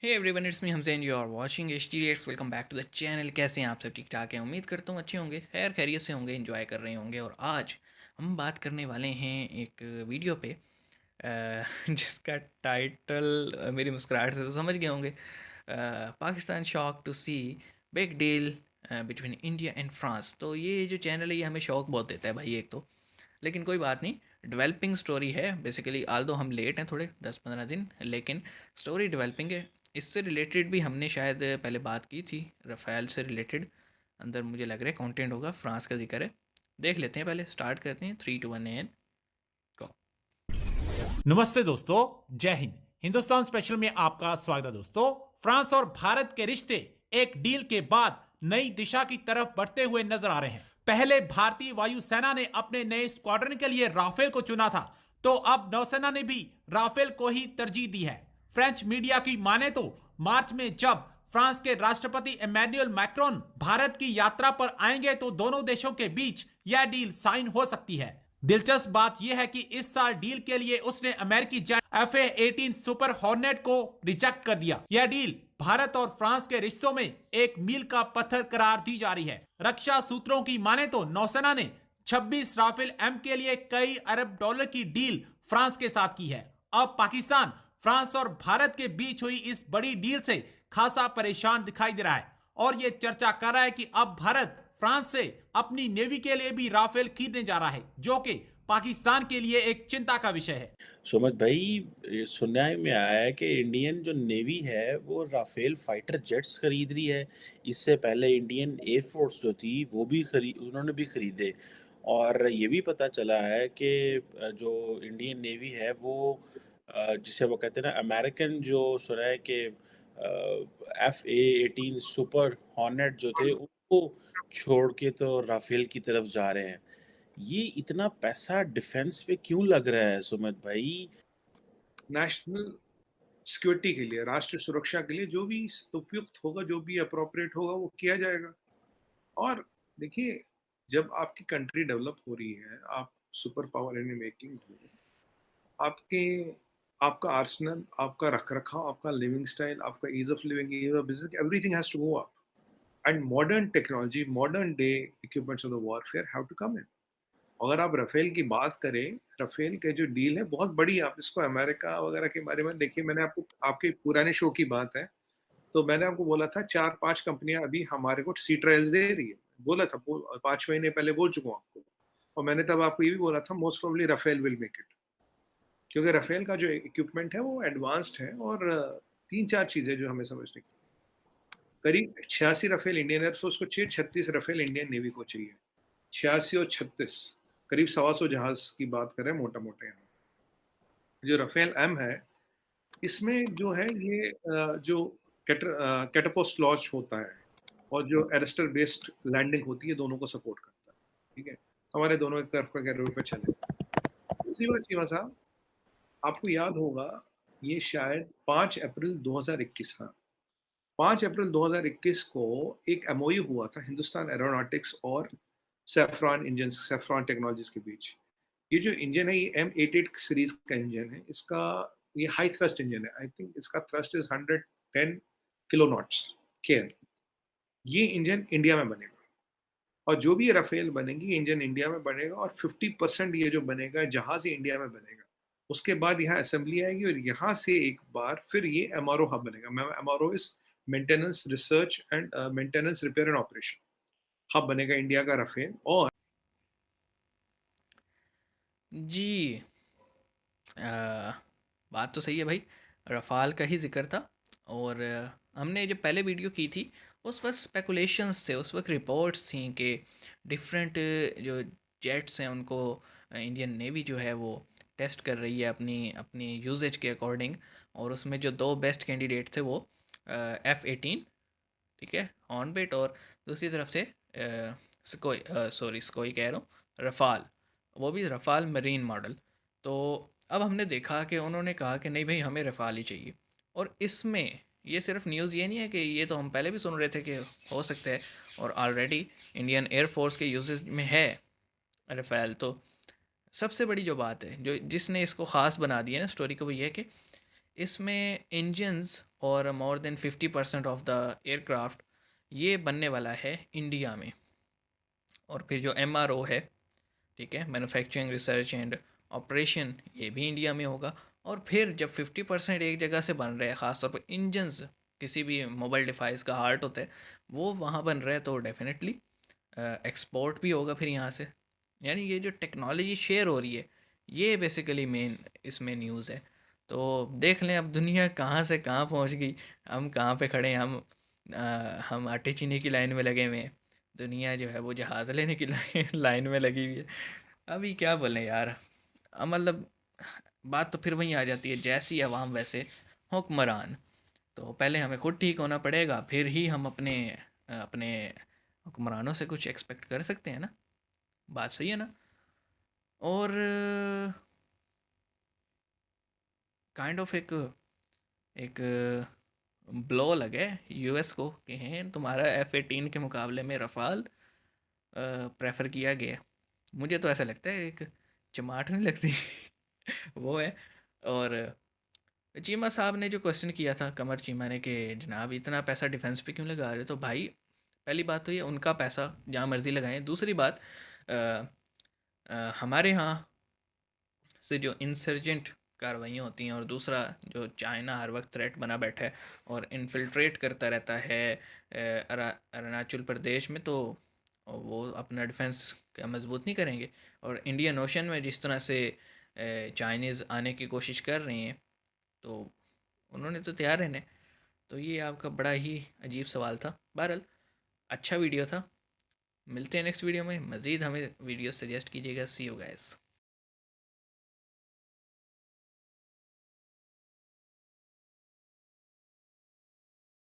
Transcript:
Hey everyone, it's me Hamzain. You are watching H T reacts. Welcome back to the channel. कैसे हैं आप सब? ठीक ठाक हैं, उम्मीद करता हूँ अच्छे होंगे, खैर खैरियत से होंगे, एंजॉय कर रहे होंगे। और आज हम बात करने वाले हैं एक वीडियो पे जिसका टाइटल मेरी मुस्कुराहट से तो समझ गए होंगे। Pakistan shock to see big deal between India and France. तो ये जो चैनल है ये हमें शौक बहुत देता है भाई, एक तो। लेकिन कोई बात नहीं, डेवलपिंग स्टोरी है बेसिकली। आल दो हम लेट हैं थोड़े 10-15 दिन, लेकिन स्टोरी डेवलपिंग है। इससे रिलेटेड भी हमने शायद पहले बात की थी, रफ़ेल से रिलेटेड। अंदर मुझे लग रहा है कंटेंट होगा, फ्रांस का जिक्र है। देख लेते हैं, पहले स्टार्ट करते हैं। 3 2 1 एंड गो। नमस्ते दोस्तों, जय हिंद। हिंदुस्तान स्पेशल में आपका स्वागत है दोस्तों। फ्रांस और भारत के रिश्ते एक डील के बाद नई दिशा की तरफ बढ़ते हुए नजर आ रहे हैं। पहले भारतीय वायुसेना ने अपने नए स्क्वाड्रन के लिए राफेल को चुना था, तो अब नौसेना ने भी राफेल को ही तरजीह दी है। फ्रेंच मीडिया की माने तो मार्च में जब फ्रांस के राष्ट्रपति इमैनुअल मैक्रोन भारत की यात्रा पर आएंगे तो दोनों देशों के बीच यह डील साइन हो सकती है। दिलचस्प बात यह है कि इस साल डील के लिए उसने अमेरिकी जेट FA-18 सुपर हॉर्नेट को रिजेक्ट कर दिया। यह डील भारत और फ्रांस के रिश्तों में एक मील का पत्थर करार दी जा रही है। रक्षा सूत्रों की माने तो नौसेना ने 26 राफेल M के लिए कई अरब डॉलर की डील फ्रांस के साथ की है। अब पाकिस्तान, फ्रांस और भारत के बीच हुई इस बड़ी डील से खासा परेशान दिखाई दे रहा है और ये चर्चा कर रहा है कि अब भारत फ्रांस से अपनी नेवी के लिए भी राफेल खरीदने जा रहा है, जो कि पाकिस्तान के लिए एक चिंता का विषय है। सुमित भाई, ये सुनने में आया है कि इंडियन जो नेवी है वो राफेल फाइटर जेट्स खरीद रही है। इससे पहले इंडियन एयरफोर्स जो थी वो भी उन्होंने भी खरीदे। और ये भी पता चला है कि जो इंडियन नेवी है वो जिसे वो कहते हैं ना, अमेरिकन, जो सुना है कि FA-18 सुपर हॉर्नेट जो थे उनको छोड़ के तो राफेल की तरफ जा रहे हैं। ये इतना पैसा डिफेंस पे क्यों लग रहा है सुमित भाई? नेशनल सिक्योरिटी के लिए, राष्ट्रीय सुरक्षा के लिए जो भी उपयुक्त होगा, जो भी अप्रोप्रिएट होगा वो किया जाएगा। और देखिए, जब आपकी कंट्री डेवलप हो रही है, आप सुपर पावर इन मेकिंग हो, आपके आपका आर्सेनल, आपका रख-रखाव, आपका लिविंग स्टाइल, आपका ease of living, ease of business, everything has to go up. And modern technology, modern day equipments of the warfare have to come in. अगर आप Rafale की बात करें, राफेल के जो डील है बहुत बड़ी है। आप इसको अमेरिका वगैरह के बारे में देखिए, मैंने आपको आपके पुराने शो की बात है, तो मैंने आपको बोला था 4-5 कंपनियां अभी हमारे को सी ट्रायल्स दे रही है। बोला था, 5 महीने पहले बोल चुका हूँ आपको। और मैंने तब आपको ये भी बोला था, most probably Rafale will make it, क्योंकि राफेल का जो इक्विपमेंट है वो एडवांस्ड है। और 3-4 चीजें जो हमें समझने की, करीब 86 राफेल इंडियन एयरफोर्स को चाहिए, 36 राफेल इंडियन नेवी को चाहिए। 86 और 36, करीब 125 जहाज की बात करें मोटा मोटा। यहाँ जो राफेल एम है, इसमें जो है ये जो कैटापोस्ट लॉन्च होता है और जो एरेस्टर बेस्ड लैंडिंग होती है, दोनों को सपोर्ट करता है। ठीक है, हमारे दोनों एक तरफ का रोड पे चले। दूसरी बात चीमा साहब, आपको याद होगा, ये शायद 5 अप्रैल 2021, हाँ, 5 अप्रैल 2021 को एक एमओयू हुआ था हिंदुस्तान एरोनॉटिक्स और सेफ्रॉन इंजन, सेफ्रॉन टेक्नोलॉजीज के बीच। ये जो इंजन है, ये M88 सीरीज का इंजन है। इसका ये हाई थ्रस्ट इंजन है। आई थिंक इसका thrust is 110 kilo knots care. ये इंजन इंडिया में बनेगा, और जो भी ये राफेल बनेगी, ये इंजन इंडिया में बनेगा। और 50% ये जो बनेगा जहाज, ये इंडिया में बनेगा। उसके बाद यहाँ असेंबली आएगी और यहाँ से एक बार फिर ये MRO हब बनेगा। MRO is maintenance research and maintenance repair and operation hub बनेगा इंडिया का राफेल। और जी, अ, बात तो सही है भाई। रफ़ाल का ही ज़िक्र था। और हमने जब पहले वीडियो की थी, उस वक़्त स्पेकुलेशंस थे, उस वक़्त रिपोर्ट्स थी कि डिफरेंट जो जेट्स हैं उनको इंडियन नेवी जो है वो टेस्ट कर रही है अपनी अपनी यूसेज के अकॉर्डिंग। और उसमें जो 2 बेस्ट कैंडिडेट थे वो F-18, ठीक है, हॉर्नबिट, और दूसरी तरफ से स्कोई, सॉरी स्कोई कह रहा हूँ, रफ़ाल, वो भी रफ़ाल मरीन मॉडल। तो अब हमने देखा कि उन्होंने कहा कि नहीं भाई, हमें रफ़ाल ही चाहिए। और इसमें ये सिर्फ न्यूज़ ये नहीं है कि ये तो हम पहले भी सुन रहे थे कि हो सकता है, और ऑलरेडी इंडियन एयरफोर्स के यूजेस में है रफ़ाल। तो सबसे बड़ी जो बात है, जो जिसने इसको ख़ास बना दिया ना स्टोरी को, वो ये है कि इसमें इंजन्स और more than 50% of the aircraft ये बनने वाला है इंडिया में। और फिर जो MRO है, ठीक है, मैन्युफैक्चरिंग रिसर्च एंड ऑपरेशन, ये भी इंडिया में होगा। और फिर जब 50% एक जगह से बन रहे हैं, ख़ासतौर पर इंजन्स, किसी भी मोबाइल डिवाइस का हार्ट होता है, वो वहाँ बन रहा है, तो डेफिनेटली एक्सपोर्ट भी होगा फिर यहाँ से। यानी ये जो टेक्नोलॉजी शेयर हो रही है, ये बेसिकली मेन इसमें न्यूज़ है। तो देख लें अब दुनिया कहाँ से कहाँ पहुँच गई, हम कहाँ पे खड़े हैं। हम आटे चीनी की लाइन में लगे हुए हैं, दुनिया जो है वो जहाज़ लेने की लाइन में लगी हुई है। अभी क्या बोलें यार, मतलब बात तो फिर वहीं आ जाती है, जैसी आवाम वैसे हुक्मरान। तो पहले हमें खुद ठीक होना पड़ेगा, फिर ही हम अपने अपने हुक्मरानों से कुछ एक्सपेक्ट कर सकते हैं ना। बात सही है ना। और काइंड ऑफ एक एक ब्लो लगे यूएस को कि हैं तुम्हारा F-18 के मुकाबले में रफ़ाल प्रेफर किया गया। मुझे तो ऐसा लगता है एक चमाट नहीं लगती वो है। और चीमा साहब ने जो क्वेश्चन किया था, कमर चीमा ने, कि जनाब इतना पैसा डिफेंस पे क्यों लगा रहे हो, तो भाई पहली बात तो ये उनका पैसा जहाँ मर्जी लगाएं। दूसरी बात, हमारे यहाँ से जो इंसर्जेंट कार्रवाइयाँ होती हैं, और दूसरा जो चाइना हर वक्त थ्रेट बना बैठा है और इन्फिल्ट्रेट करता रहता है अरुणाचल प्रदेश में, तो वो अपना डिफेंस क्या मजबूत नहीं करेंगे। और इंडियन ओशन में जिस तरह से चाइनीज़ आने की कोशिश कर रही हैं, तो उन्होंने तो तैयार रहने। तो ये आपका बड़ा ही अजीब सवाल था। बहरहाल अच्छा वीडियो था, मिलते हैं नेक्स्ट वीडियो में। मज़ीद हमें वीडियो सजेस्ट कीजिएगा। सी यू गाइस।